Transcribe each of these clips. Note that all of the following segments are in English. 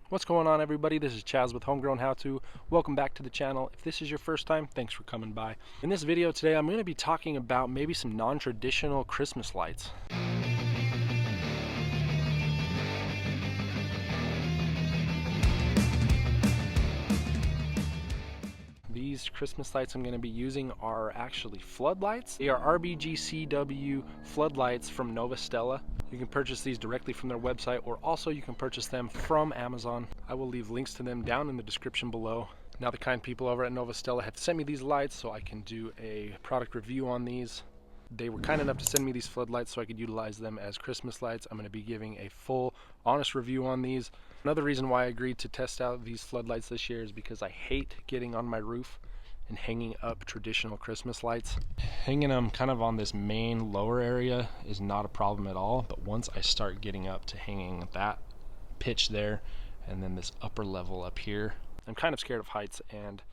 What's going on, everybody? This is Chaz with Homegrown How To. Welcome back to the channel. If this is your first time, thanks for coming by. In this video today, I'm going to be talking about maybe some non-traditional Christmas lights. These Christmas lights I'm going to be using are actually floodlights. They are RBGCW floodlights from Novostella. You can purchase these directly from their website, or also you can purchase them from Amazon. I will leave links to them down in the description below. Now, the kind people over at Novostella have sent me these lights so I can do a product review on these. They were kind enough to send me these floodlights so I could utilize them as Christmas lights. I'm going to be giving a full, honest review on these. Another reason why I agreed to test out these floodlights this year is because I hate getting on my roof and hanging up traditional Christmas lights. Hanging them kind of on this main lower area is not a problem at all, but once I start getting up to hanging that pitch there and then this upper level up here, I'm kind of scared of heights, and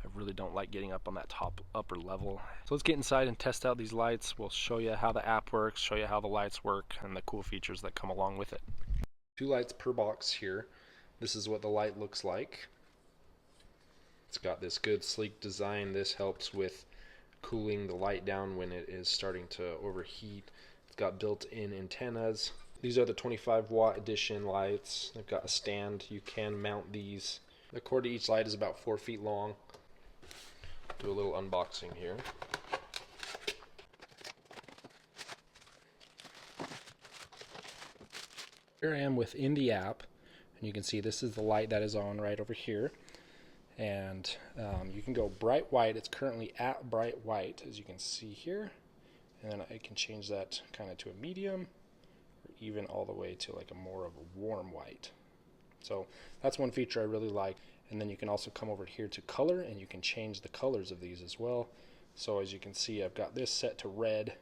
I really don't like getting up on that upper level. So let's get inside and test out these lights. We'll show you how the app works, show you how the lights work, and the cool features that come along with it. 2 lights per box here. This is what the light looks like. It's got this good sleek design. This helps with cooling the light down when it is starting to overheat. It's got built-in antennas. These are the 25-watt edition lights. They've got a stand. You can mount these. The cord to each light is about 4 feet long. Do a little unboxing here. Here I am within the app, and you can see this is the light that is on right over here. And you can go bright white. It's currently at bright white, as you can see here. And then I can change that kind of to a medium, or even all the way to like a more of a warm white. So that's one feature I really like. And then you can also come over here to color, and you can change the colors of these as well. So as you can see, I've got this set to red.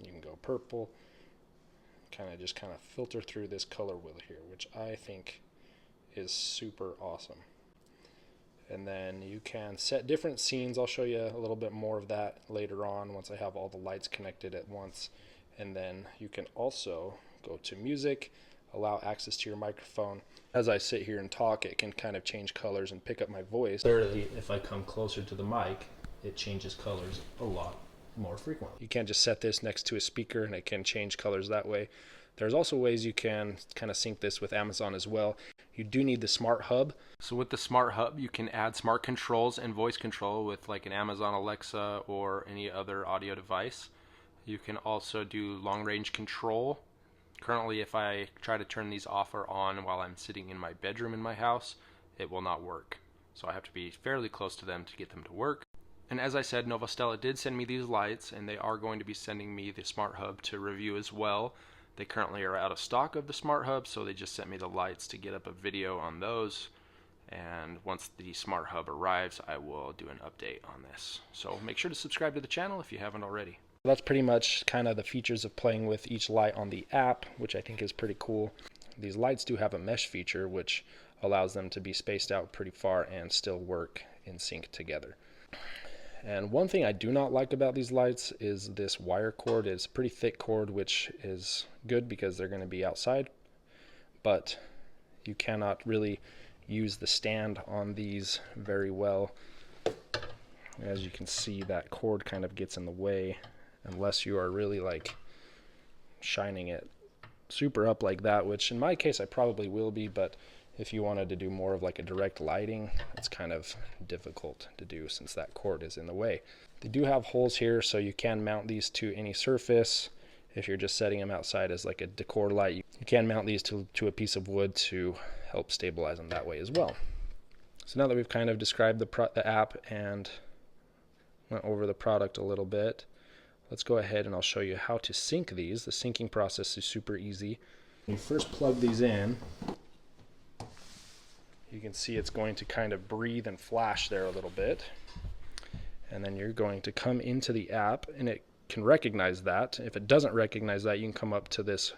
You can go purple. Kind of filter through this color wheel here, which I think is super awesome. And then you can set different scenes. I'll show you a little bit more of that later on once I have all the lights connected at once. And then you can also go to music, allow access to your microphone. As I sit here and talk, it can kind of change colors and pick up my voice. Clearly, if I come closer to the mic, it changes colors a lot more frequently. You can't just set this next to a speaker and it can change colors that way. There's also ways you can kind of sync this with Amazon as well. You do need the smart hub. So with the smart hub, you can add smart controls and voice control with like an Amazon Alexa or any other audio device. You can also do long range control. Currently, if I try to turn these off or on while I'm sitting in my bedroom in my house, it will not work. So I have to be fairly close to them to get them to work. And as I said, Novostella did send me these lights, and they are going to be sending me the smart hub to review as well. They currently are out of stock of the smart hub, so they just sent me the lights to get up a video on those. And once the smart hub arrives, I will do an update on this. So make sure to subscribe to the channel if you haven't already. That's pretty much kind of the features of playing with each light on the app, which I think is pretty cool. These lights do have a mesh feature, which allows them to be spaced out pretty far and still work in sync together. And one thing I do not like about these lights is this wire cord. It's a pretty thick cord, which is good because they're going to be outside, but you cannot really use the stand on these very well. As you can see, that cord kind of gets in the way unless you are really like shining it super up like that, which in my case I probably will be, but if you wanted to do more of like a direct lighting, it's kind of difficult to do since that cord is in the way. They do have holes here, so you can mount these to any surface. If you're just setting them outside as like a decor light, you can mount these to a piece of wood to help stabilize them that way as well. So now that we've kind of described the app and went over the product a little bit, let's go ahead and I'll show you how to sync these. The syncing process is super easy. When you first plug these in, you can see it's going to kind of breathe and flash there a little bit. And then you're going to come into the app, and it can recognize that. If it doesn't recognize that, you can come up to this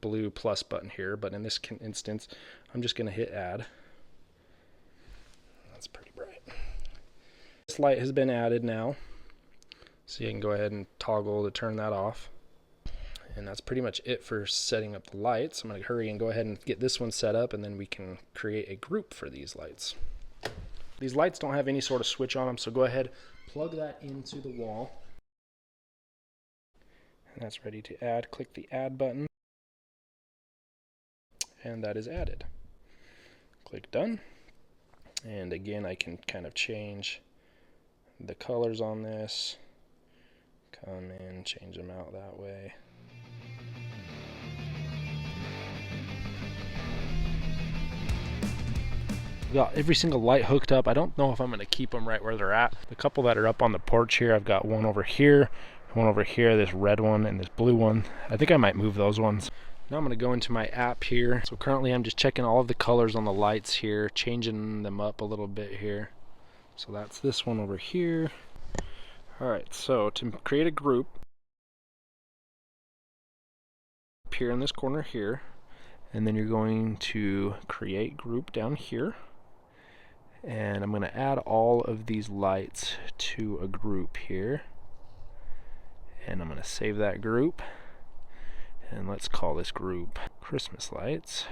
blue plus button here. But in this instance, I'm just going to hit add. That's pretty bright. This light has been added now. So you can go ahead and toggle to turn that off. And that's pretty much it for setting up the lights. I'm going to hurry and go ahead and get this one set up, and then we can create a group for these lights. These lights don't have any sort of switch on them, so go ahead, plug that into the wall. And that's ready to add. Click the add button. And that is added. Click done. And again, I can kind of change the colors on this. Come in, change them out that way. Got every single light hooked up. I don't know if I'm going to keep them right where they're at. The couple that are up on the porch here, I've got one over here, this red one, and this blue one. I think I might move those ones. Now I'm going to go into my app here. So currently I'm just checking all of the colors on the lights here, changing them up a little bit here. So that's this one over here. Alright, so to create a group, here in this corner here, and then you're going to create group down here. And I'm going to add all of these lights to a group here. And I'm going to save that group. And let's call this group Christmas Lights.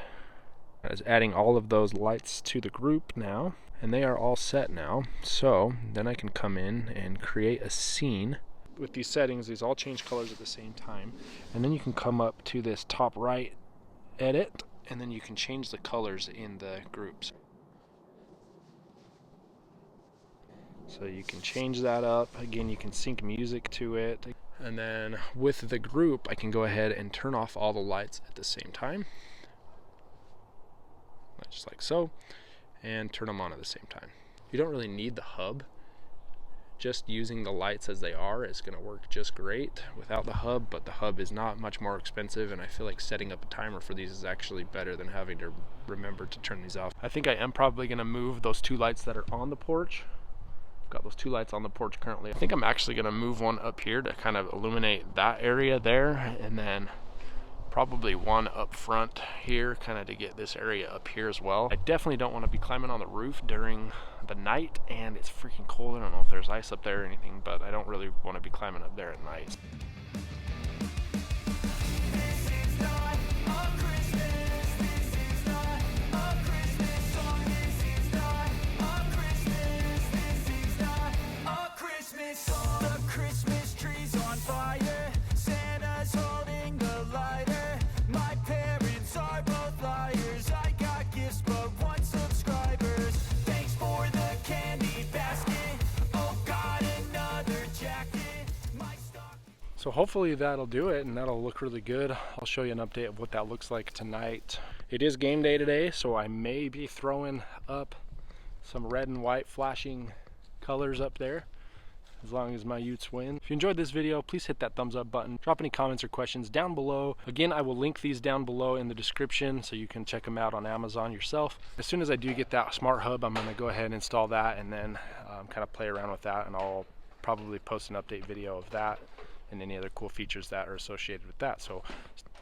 I was adding all of those lights to the group now. And they are all set now. So then I can come in and create a scene. With these settings, these all change colors at the same time. And then you can come up to this top right edit. And then you can change the colors in the groups. So you can change that up. Again, you can sync music to it. And then with the group, I can go ahead and turn off all the lights at the same time. Just like so. And turn them on at the same time. You don't really need the hub. Just using the lights as they are is going to work just great without the hub, but the hub is not much more expensive, and I feel like setting up a timer for these is actually better than having to remember to turn these off. I think I am probably going to move those two lights that are on the porch. Got those two lights on the porch currently. I think I'm actually going to move one up here to kind of illuminate that area there, and then probably one up front here kind of to get this area up here as well. I definitely don't want to be climbing on the roof during the night, and it's freaking cold. I don't know if there's ice up there or anything, but I don't really want to be climbing up there at night. So hopefully that'll do it, and that'll look really good. I'll show you an update of what that looks like tonight. It is game day today, so I may be throwing up some red and white flashing colors up there, as long as my Utes win. If you enjoyed this video, please hit that thumbs up button. Drop any comments or questions down below. Again, I will link these down below in the description so you can check them out on Amazon yourself. As soon as I do get that smart hub, I'm going to go ahead and install that, and then kind of play around with that, and I'll probably post an update video of that and any other cool features that are associated with that. So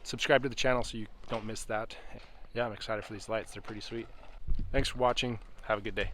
subscribe to the channel so you don't miss that. Yeah, I'm excited for these lights. They're pretty sweet. Thanks for watching. Have a good day.